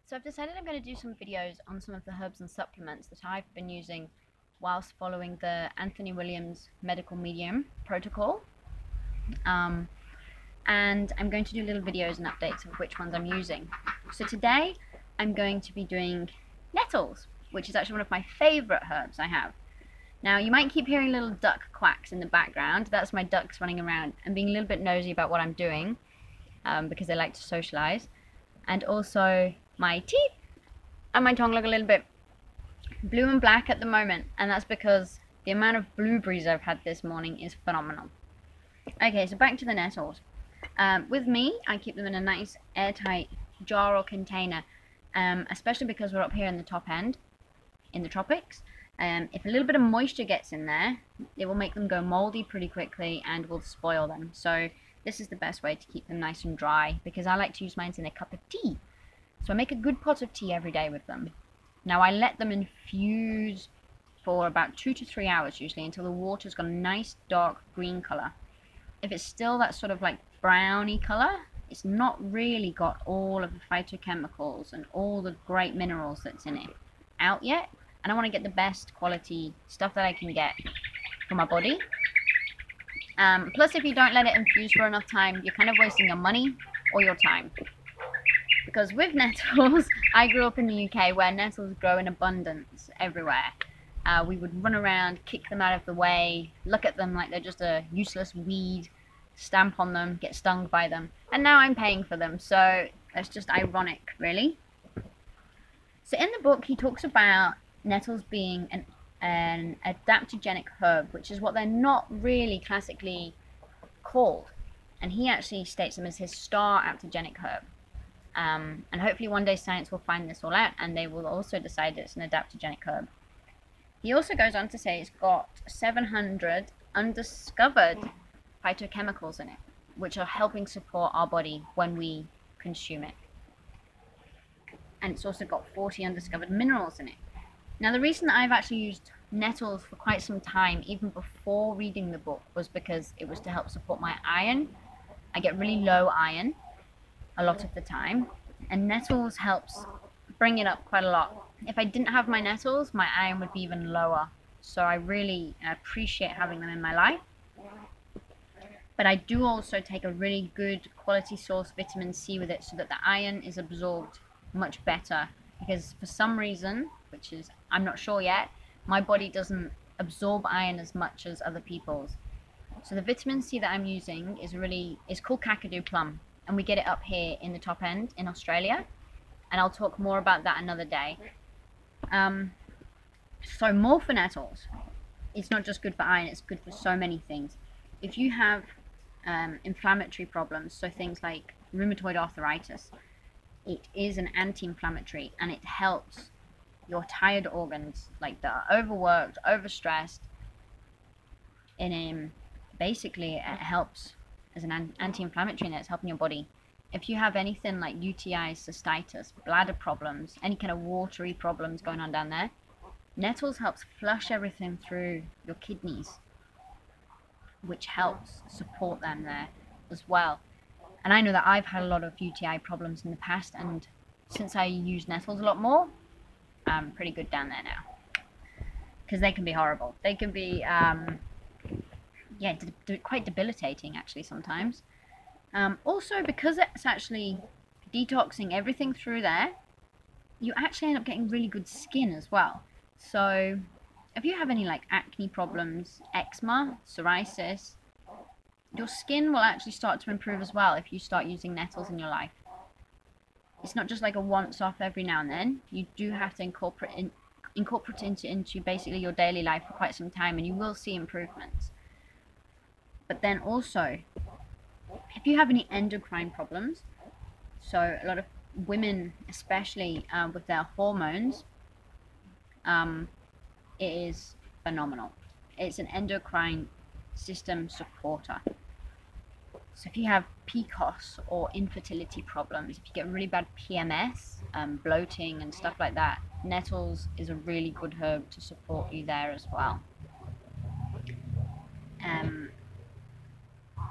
So I've decided I'm going to do some videos on some of the herbs and supplements that I've been using whilst following the Anthony Williams medical medium protocol. And I'm going to do little videos and updates of which ones I'm using. So today I'm going to be doing nettles, which is actually one of my favourite herbs I have. Now you might keep hearing little duck quacks in the background. That's my ducks running around and being a little bit nosy about what I'm doing because they like to socialise. And also my teeth and my tongue look a little bit blue and black at the moment, and that's because the amount of blueberries I've had this morning is phenomenal. Okay, so back to the nettles. With me, I keep them in a nice airtight jar or container, especially because we're up here in the top end, in the tropics. If a little bit of moisture gets in there, it will make them go moldy pretty quickly and will spoil them. So this is the best way to keep them nice and dry, because I like to use mine in a cup of tea. So I make a good pot of tea every day with them. Now I let them infuse for about 2 to 3 hours usually, until the water's got a nice dark green colour. If it's still that sort of like browny colour, it's not really got all of the phytochemicals and all the great minerals that's in it out yet, and I want to get the best quality stuff that I can get for my body. Plus, if you don't let it infuse for enough time, you're kind of wasting your money or your time. Because with nettles, I grew up in the UK where nettles grow in abundance everywhere. We would run around, kick them out of the way, look at them like they're just a useless weed, stamp on them, get stung by them, and now I'm paying for them, so that's just ironic, really. So in the book, he talks about nettles being an adaptogenic herb, which is what they're not really classically called, and he actually states them as his star adaptogenic herb. And hopefully one day science will find this all out, and they will also decide it's an adaptogenic herb. He also goes on to say it's got 700 undiscovered phytochemicals in it, which are helping support our body when we consume it. And it's also got 40 undiscovered minerals in it. Now the reason that I've actually used nettles for quite some time, even before reading the book, was because it was to help support my iron. I get really low iron a lot of the time, and nettles helps bring it up quite a lot. If I didn't have my nettles, my iron would be even lower, so I really appreciate having them in my life. But I do also take a really good quality source vitamin C with it, so that the iron is absorbed much better, because for some reason, which is I'm not sure yet, my body doesn't absorb iron as much as other people's. So the vitamin C that I'm using is called Kakadu plum, and we get it up here in the top end in Australia, and I'll talk more about that another day. So more for nettles. It's not just good for iron, it's good for so many things. If you have inflammatory problems, so things like rheumatoid arthritis, it is an anti-inflammatory, and it helps your tired organs, like that are overworked, overstressed, and basically it helps as an anti-inflammatory, and it's helping your body. If you have anything like UTIs, cystitis, bladder problems, any kind of watery problems going on down there, nettles helps flush everything through your kidneys, which helps support them there as well. And I know that I've had a lot of UTI problems in the past, and since I use nettles a lot more, I'm pretty good down there now. Because they can be horrible. They can be yeah, quite debilitating actually sometimes. Also, because it's actually detoxing everything through there, you actually end up getting really good skin as well. So if you have any like acne problems, eczema, psoriasis, your skin will actually start to improve as well if you start using nettles in your life. It's not just like a once off every now and then. You do have to incorporate it into basically your daily life for quite some time, and you will see improvements. But then also, if you have any endocrine problems, so a lot of women, especially with their hormones, it is phenomenal. It's an endocrine system supporter. So if you have PCOS or infertility problems, if you get really bad PMS, bloating and stuff like that, nettles is a really good herb to support you there as well.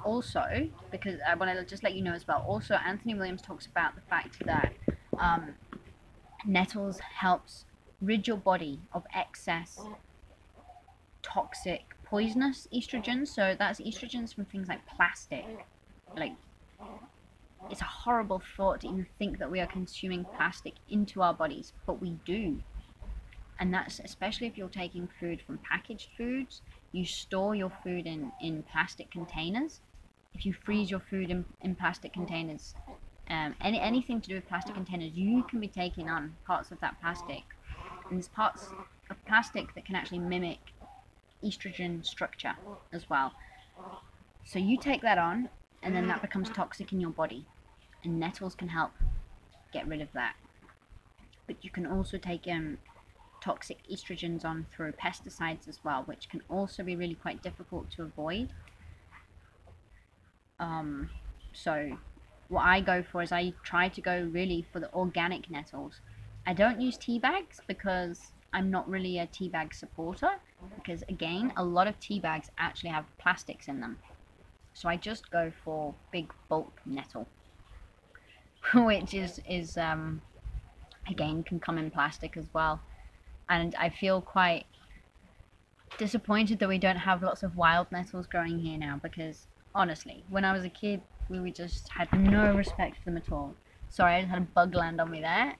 Also, because I want to just let you know as well, also Anthony Williams talks about the fact that Nettles helps rid your body of excess toxic, poisonous estrogens. So that's estrogens from things like plastic. Like, it's a horrible thought to even think that we are consuming plastic into our bodies, but we do. And that's especially if you're taking food from packaged foods. You store your food in plastic containers. If you freeze your food in plastic containers, anything to do with plastic containers, you can be taking on parts of that plastic. And there's parts of plastic that can actually mimic estrogen structure as well. So you take that on, and then that becomes toxic in your body. And Nettles can help get rid of that. But you can also take toxic estrogens on through pesticides as well, which can also be really quite difficult to avoid. So what I go for is I try to go really for the organic nettles. I don't use tea bags because I'm not really a tea bag supporter, because again, a lot of tea bags actually have plastics in them. So I just go for big bulk nettle, which is again, can come in plastic as well. And I feel quite disappointed that we don't have lots of wild nettles growing here now, because honestly, when I was a kid, we just had no respect for them at all. Sorry, I just had a bug land on me there.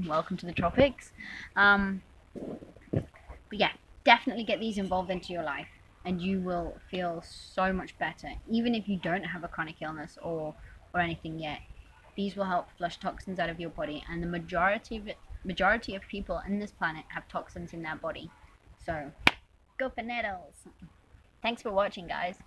Welcome to the tropics. But yeah, definitely get these involved into your life, and you will feel so much better, even if you don't have a chronic illness or anything yet. These will help flush toxins out of your body, and the majority of people on this planet have toxins in their body. So go for nettles. Thanks for watching, guys.